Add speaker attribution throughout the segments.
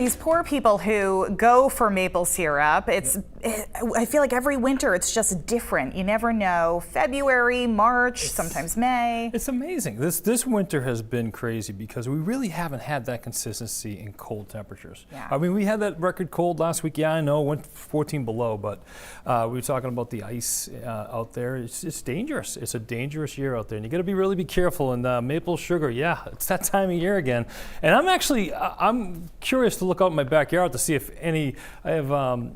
Speaker 1: These poor people who go for maple syrup, I feel like every winter it's just different. You never know. February, March, sometimes May.
Speaker 2: It's amazing. This winter has been crazy because we really haven't had that consistency in cold temperatures.
Speaker 1: Yeah.
Speaker 2: I mean, we had that record cold last week. Yeah, I know, went 14 below, but we were talking about the ice out there. It's dangerous. It's a dangerous year out there, and you got to really be careful. And maple sugar, yeah, it's that time of year again. And I'm curious to look out in my backyard to see if I have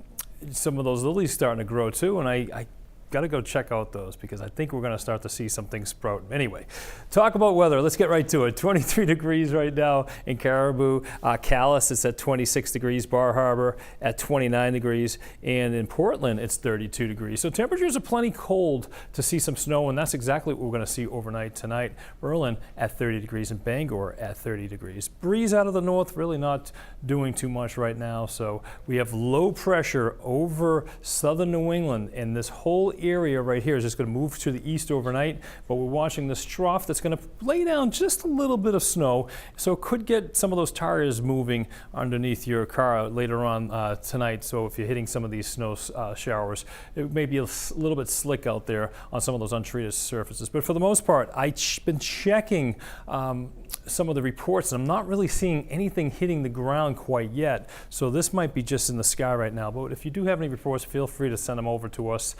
Speaker 2: some of those lilies starting to grow too, and I got to go check out those because I think we're going to start to see some things sprout. Anyway, talk about weather. Let's get right to it. 23 degrees right now in Caribou. Calais, it's at 26 degrees. Bar Harbor at 29 degrees. And in Portland, it's 32 degrees. So temperatures are plenty cold to see some snow, and that's exactly what we're going to see overnight tonight. Berlin at 30 degrees and Bangor at 30 degrees. Breeze out of the north, really not doing too much right now. So we have low pressure over southern New England, and this whole area right here is just going to move to the east overnight, but we're watching this trough that's going to lay down just a little bit of snow, so it could get some of those tires moving underneath your car later on tonight. So if you're hitting some of these snow showers, it may be a little bit slick out there on some of those untreated surfaces. But for the most part, I've been checking some of the reports, and I'm not really seeing anything hitting the ground quite yet. So this might be just in the sky right now. But if you do have any reports, feel free to send them over to us.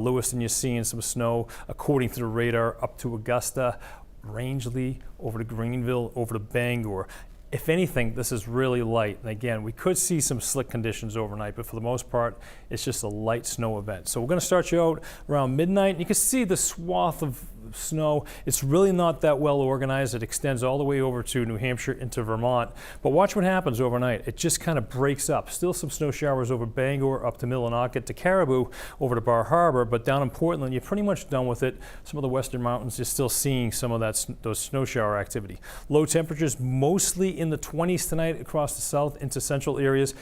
Speaker 2: Lewiston, you're seeing some snow according to the radar up to Augusta, Rangeley, over to Greenville, over to Bangor. If anything, this is really light. And again, we could see some slick conditions overnight, but for the most part, it's just a light snow event. So we're going to start you out around midnight. You can see the swath of snow. It's really not that well organized. It extends all the way over to New Hampshire into Vermont. But watch what happens overnight. It just kind of breaks up. Still some snow showers over Bangor, up to Millinocket, to Caribou, over to Bar Harbor. But down in Portland, you're pretty much done with it. Some of the western mountains, you're still seeing some of those snow shower activity. Low temperatures mostly in the 20s tonight across the south into central areas.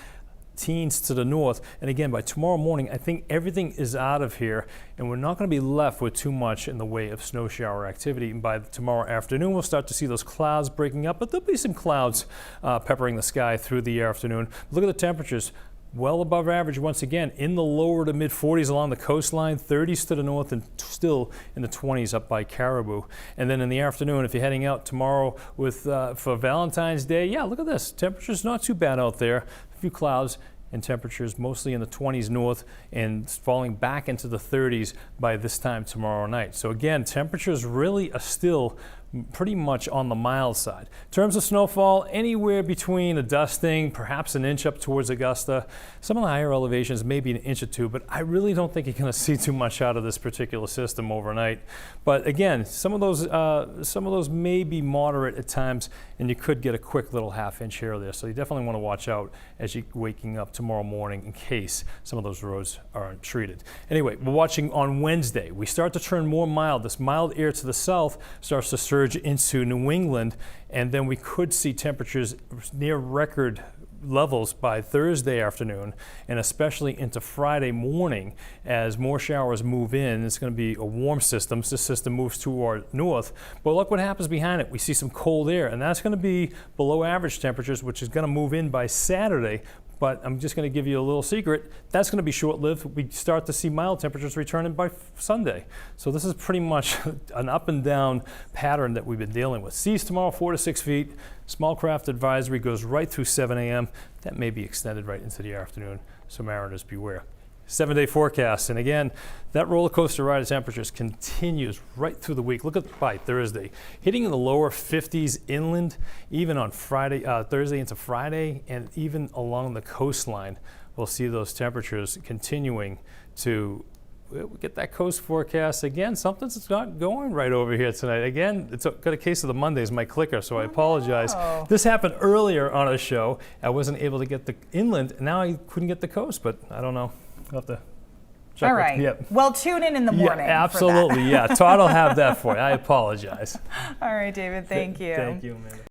Speaker 2: Teens to the north, and again by tomorrow morning I think everything is out of here and we're not going to be left with too much in the way of snow shower activity. And by tomorrow afternoon we'll start to see those clouds breaking up, but there'll be some clouds peppering the sky through the afternoon. Look at the temperatures. Well above average once again in the lower to mid 40s along the coastline, 30s to the north, and still in the 20s up by Caribou. And then in the afternoon, if you're heading out tomorrow for Valentine's Day, yeah, look at this. Temperature's not too bad out there. A few clouds and temperatures mostly in the 20s north and falling back into the 30s by this time tomorrow night. So again, temperatures really are still pretty much on the mild side. In terms of snowfall, anywhere between a dusting, perhaps an inch up towards Augusta. Some of the higher elevations, maybe an inch or two, but I really don't think you're going to see too much out of this particular system overnight. But again, some of those may be moderate at times, and you could get a quick little half-inch here or there. So you definitely want to watch out as you're waking up tomorrow morning in case some of those roads aren't treated. Anyway, we're watching on Wednesday. We start to turn more mild. This mild air to the south starts to surge into New England, and then we could see temperatures near record levels by Thursday afternoon, and especially into Friday morning as more showers move in. It's going to be a warm system. This system moves to our north, but look what happens behind it. We see some cold air, and that's going to be below average temperatures, which is going to move in by Saturday. But I'm just going to give you a little secret. That's going to be short-lived. We start to see mild temperatures returning by Sunday. So this is pretty much an up and down pattern that we've been dealing with. Seas tomorrow 4 to 6 feet. Small craft advisory goes right through 7 a.m. That may be extended right into the afternoon, so mariners beware. 7-day forecast, and again, that roller coaster ride of temperatures continues right through the week. Look at by Thursday, hitting in the lower 50s inland, even on Friday, Thursday into Friday, and even along the coastline, we'll see those temperatures continuing to get that coast forecast. Again, something's not going right over here tonight. Again, it's got a case of the Mondays, my clicker, so I apologize.
Speaker 1: No.
Speaker 2: This happened earlier on a show. I wasn't able to get the inland, now I couldn't get the coast, but I don't know. I'll have to check.
Speaker 1: All right.
Speaker 2: Yep.
Speaker 1: Well, tune in the morning.
Speaker 2: Yeah, absolutely. Yeah, Todd will have that for you. I apologize.
Speaker 1: All right, David. Thank you.
Speaker 2: Thank you, Amanda.